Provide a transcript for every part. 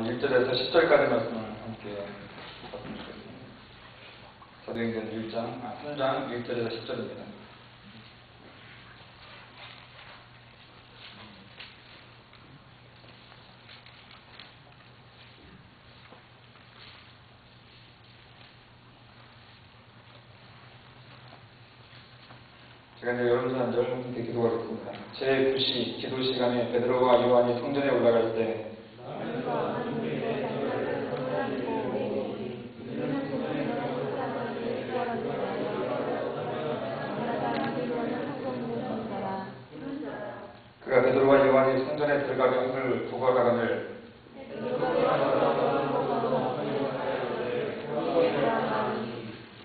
1절에서 10절까지 말씀을 함께 봤으면 좋겠습니다. 사도행전 3장 1절에서 10절입니다. 제가 이제 여러분들 한 절 함께 기도하겠습니다. 제9시 기도 시간에 베드로와 요한이 성전에 올라갈 때 그가 베드로와 요한이 성전에 들어가거늘 구걸하거늘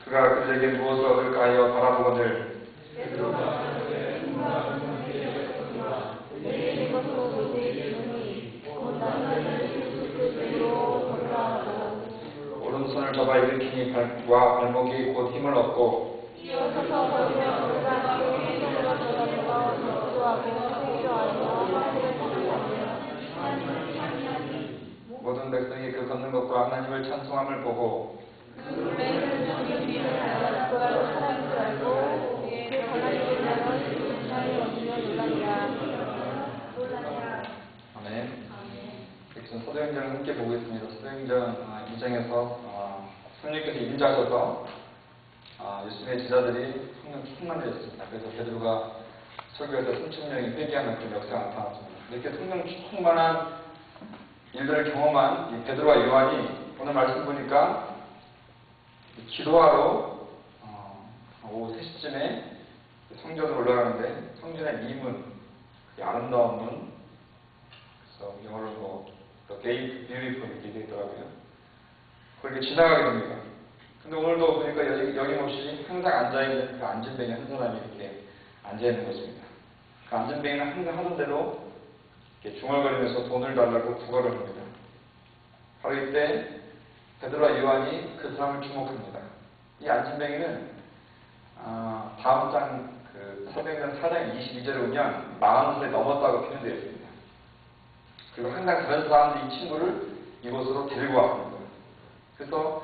그가 그들에게 무엇을 얻을까 하여 바라보거늘 오른손을 잡아 일으키니 발과 발목이 곧 힘을 얻고 모든 백성이 그 걷는 것과 하나님을 찬송함을 보고 아멘. 지금 사도행전을 함께 보고 있습니다. 사도행전 2장에서 성령께서 임자셔서 예수님의 제자들이 성령 충만해졌습니다. 그래서 베드로가 설교에서 3,000명이 회개하는 그런 역사가 나타났습니다. 이렇게 성령 충만한 일들을 경험한 이 베드로와 요한이 오늘 말씀 보니까 기도하러 오후 3시쯤에 성전으로 올라가는데 성전의 이 문, 아름다운 문, 그래서 영어로 게이트 뷰티풀 이렇게 되어 있더라고요. 그렇게 지나가게 됩니다. 근데 오늘도 보니까 여김없이 항상 앉아있는 그 안진뱅이 한 사람이 이렇게 앉아있는 것입니다. 그 안진뱅이는 항상 하던 대로 이렇게 중얼거리면서 돈을 달라고 구걸을 합니다. 바로 이때 베드로와 요한이 그 사람을 주목합니다. 이 안진뱅이는 다음 장 사도행전 4장 22절에 보면 40살이 넘었다고 표현되어 있습니다. 그리고 항상 다른 사람들이 이 친구를 이곳으로 데리고 왔습니다. 그래서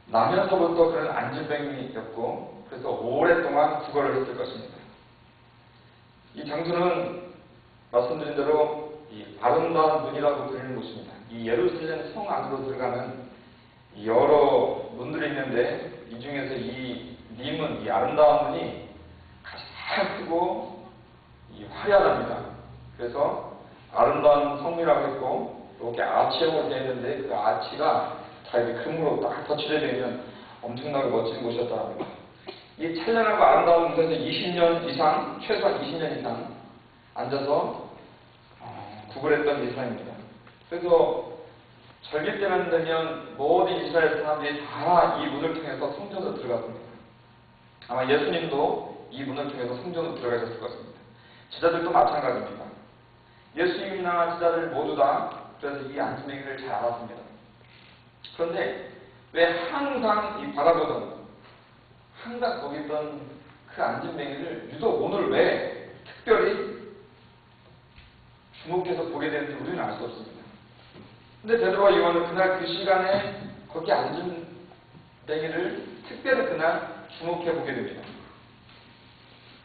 나면서부터 그는 안진뱅이였고 그래서 오랫동안 구걸을 했을 것입니다. 이 장소는 말씀드린 대로 이 아름다운 문이라고 불리는 곳입니다. 이 예루살렘 성 안으로 들어가는 여러 문들이 있는데 이 중에서 이 문, 이 아름다운 문이 가장 크고 화려합니다. 그래서 아름다운 성문이라고 했고 이렇게 아치형으로 되어 있는데 그 아치가 다 이렇게 금으로 딱 덧칠해 되면 엄청나게 멋진 곳이었다고 합니다. 이 찬란하고 아름다운 곳에서 20년 이상, 최소한 20년 이상 앉아서 구걸했던 이 사람입니다. 그래서 절기 때만 되면 모든 이스라엘 사람들이 다 이 문을 통해서 성전으로 들어갔습니다. 아마 예수님도 이 문을 통해서 성전으로 들어가셨을 것입니다. 제자들도 마찬가지입니다. 예수님이나 제자들 모두 다 그래서 이 안진뱅이를 잘 알았습니다. 그런데 왜 항상 이 바라보던 항상 거기 있던 그 안진뱅이를 유독 오늘 왜 특별히 주목해서 보게 되는지 우리는 알 수 없습니다. 근데 베드로와 요한은 그날 그 시간에 거기 안진뱅이를 특별히 그날 주목해 보게 됩니다.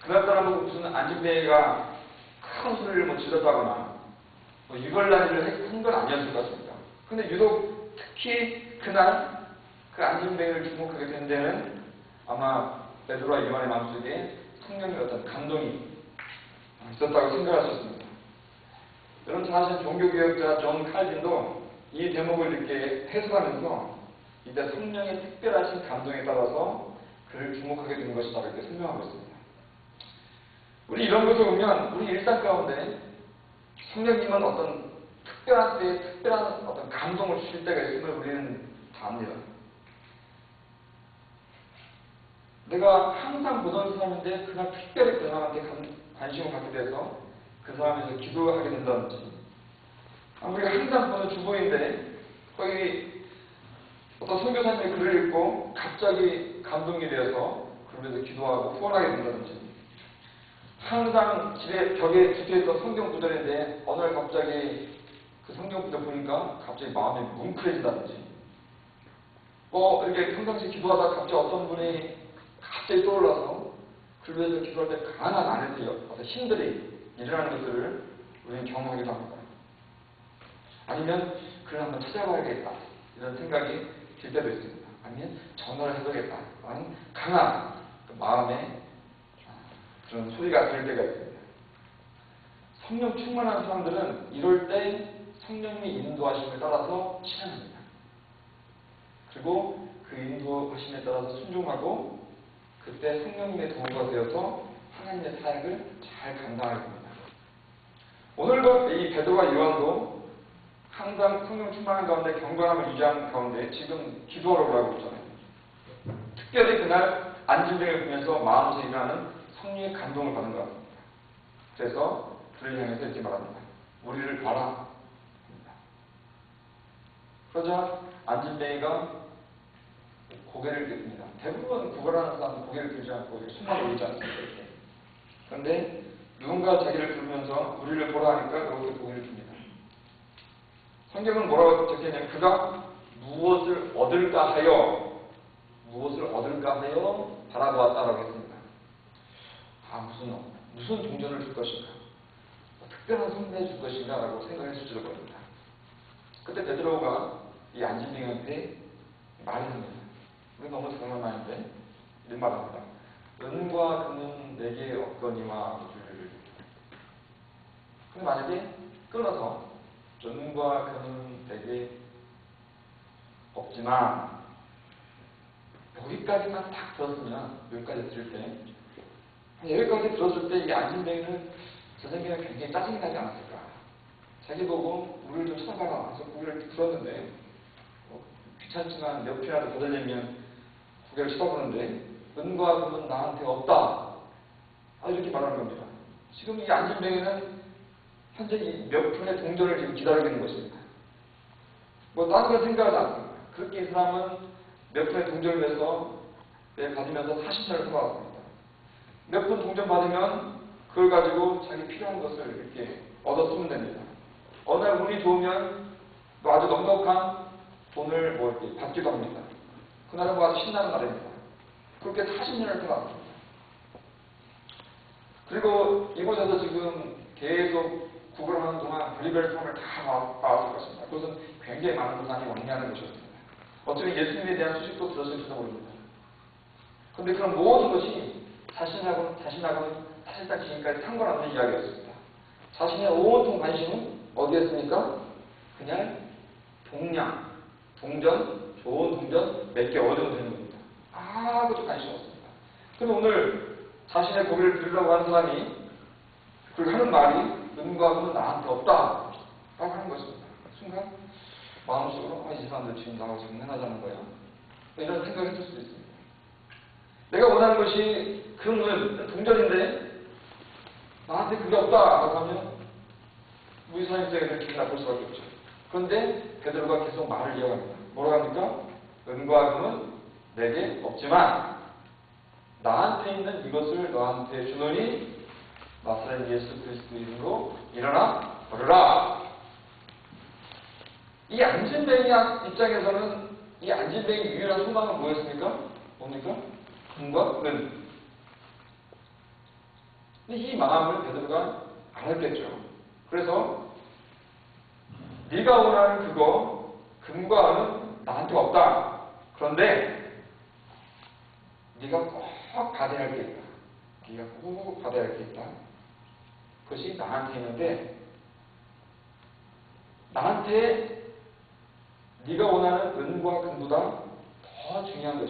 그날따라 무슨 안진뱅이가 큰 소리를 질렀다거나 유별난리를 한 건 아니었을 것 같습니다. 근데 유독 특히 그날 그 안진뱅이를 주목하게 된 데는 아마 베드로와 요한의 마음속에 성령의 어떤 감동이 있었다고 생각할 수 있습니다. 여러분 잘 아시는 종교개혁자 존 칼빈도 이 대목을 이렇게 해석하면서 이때 성령의 특별하신 감동에 따라서 그를 주목하게 된 것이다 이렇게 설명하고 있습니다. 우리 이런 것을 보면 우리 일상 가운데 성령님은 어떤 특별한 때에 특별한 어떤 감동을 주실 때가 있음을 우리는 다 압니다. 내가 항상 보던 사람인데 그날 특별히 그 사람한테 관심을 갖게 돼서 그 사람에서 기도하게 된다든지 우리가 항상 보는 주보인데 거기 어떤 선교사님의 글을 읽고 갑자기 감동이 되어서 그러면서 기도하고 후원하게 된다든지 항상 집에 벽에 붙여있던 성경 구절인데 어느 날 갑자기 그 성경 구절 보니까 갑자기 마음이 뭉클해진다든지, 이렇게 평상시 기도하다 갑자기 어떤 분이 갑자기 떠올라서 그를 위해서 기도할 때 강한 안에서 어떤 힘들이 일어나는 것들을 우리는 경험하기도 합니다. 아니면 그를 한번 찾아봐야겠다 이런 생각이 들 때도 있습니다. 아니면 전화를 해보겠다 라는 강한 그 마음의 그런 소리가 들 때가 있습니다. 성령 충만한 사람들은 이럴 때 성령의 인도하심을 따라서 실행합니다. 그리고 그 인도하심에 따라서 순종하고 그때 성령님의 도구가 되어서 하나님의 사역을 잘 감당하게 됩니다. 오늘도 이 베드로와 요한도 항상 성령 충만한 가운데 경건함을 유지하는 가운데 지금 기도하러 오라고 했잖아요. 특별히 그날 안진뱅을 보면서 마음속에 일어나는 성령의 감동을 받은 것 같습니다. 그래서 그를 향해서 이렇게 말합니다. 우리를 봐라. 그러자 안진뱅이가 고개를 듭니다. 대부분 구걸하는 사람은 고개를 들지 않고 손만 올리지 않습니까? 이렇게. 그런데 누군가 자기를 부르면서 우리를 보라 하니까 그렇게 고개를 듭니다. 성경은 뭐라고 적혀있냐면 그가 무엇을 얻을까 하여 바라보았다라고 했습니다. 무슨 동전을 줄 것인가? 특별한 선물을 줄 것인가? 라고 생각했을 줄 겁니다. 그때 베드로가 이 안진뱅이한테 말을 합니다. 우리 너무 장난 말인데 이런 말을 합니다. 은과 금은 내게 없거니와 근데 만약에 끊어서 은과 금은 내게 없지만 여기까지만 딱 들었으면 여기까지 들을 때 여기까지 들었을 때 이 안진뱅이는 저 생각에 굉장히 짜증이 나지 않았을까. 자기 보고 우리를 좀 쳐다봐라. 그래서 고개를 들었는데 귀찮지만 몇 편이라도 거들리면 고개를 쳐다보는데 은과 금은 나한테 없다. 이렇게 말하는 겁니다. 지금 이 안진뱅이는 현재 이 몇 푼의 동전을 지금 기다리고 있는 것입니다. 다른 걸 생각하지 않습니다. 그렇게 이 사람은 몇 푼의 동전을 위해서 받으면서 40년을 살아왔습니다. 몇 푼 동전 받으면 그걸 가지고 자기 필요한 것을 이렇게 얻어 쓰면 됩니다. 어느 날 운이 좋으면 아주 넉넉한 돈을 이렇게 받기도 합니다. 그날은 아주 신나는 날입니다. 그렇게 40년을 살아왔습니다. 그리고 이곳에서 지금 계속 구걸하는 동안 별의별 삶을 다 봐왔을 것입니다. 그것은 굉장히 많은 고난이 왕래하는 것이었습니다. 어쩌면 예수님에 대한 소식도 들었을지도 모릅니다. 그런데 그런 모든 것이 자신하고는 사실상 지금까지 상관없는 이야기였습니다. 자신의 온통 관심은 어디였습니까? 그냥 동전, 좋은 동전 몇 개 얻으면 되는 겁니다. 아무것도 관심 없습니다. 그런데 오늘 자신의 고기를 들으려고 하는 사람이 그리고 하는 말이 은과 금은 나한테 없다 라고 하는 것입니다. 순간 마음속으로 이 사람들 지금 나하고 장난하자는 거야? 이런 생각을 했을 수도 있습니다. 내가 원하는 것이 금은 동전인데 나한테 그게 없다 라고 하면 우리 사람 입장에서 기분 나쁠 수밖에 없죠. 그런데 베드로가 계속 말을 이어갑니다. 뭐라고 합니까? 은과 금은 내게 없지만 나한테 있는 이것을 너한테 주노니 나사렛 예수 그리스도 이름으로 일어나 걸으라. 이 안진뱅이 입장에서는 이 안진뱅이 유일한 소망은 뭐였습니까? 뭡니까? 금과 은. 근데 이 마음을 베드로가 알았겠죠. 그래서 네가 원하는 그거 금과 은은 나한테 없다. 그런데 네가 꼭 받아야 할 게 있다. 네가 꼭 받아야 할 게 있다. 그것이 나한테 있는데 나한테 네가 원하는 은과 금보다 더 중요한 것이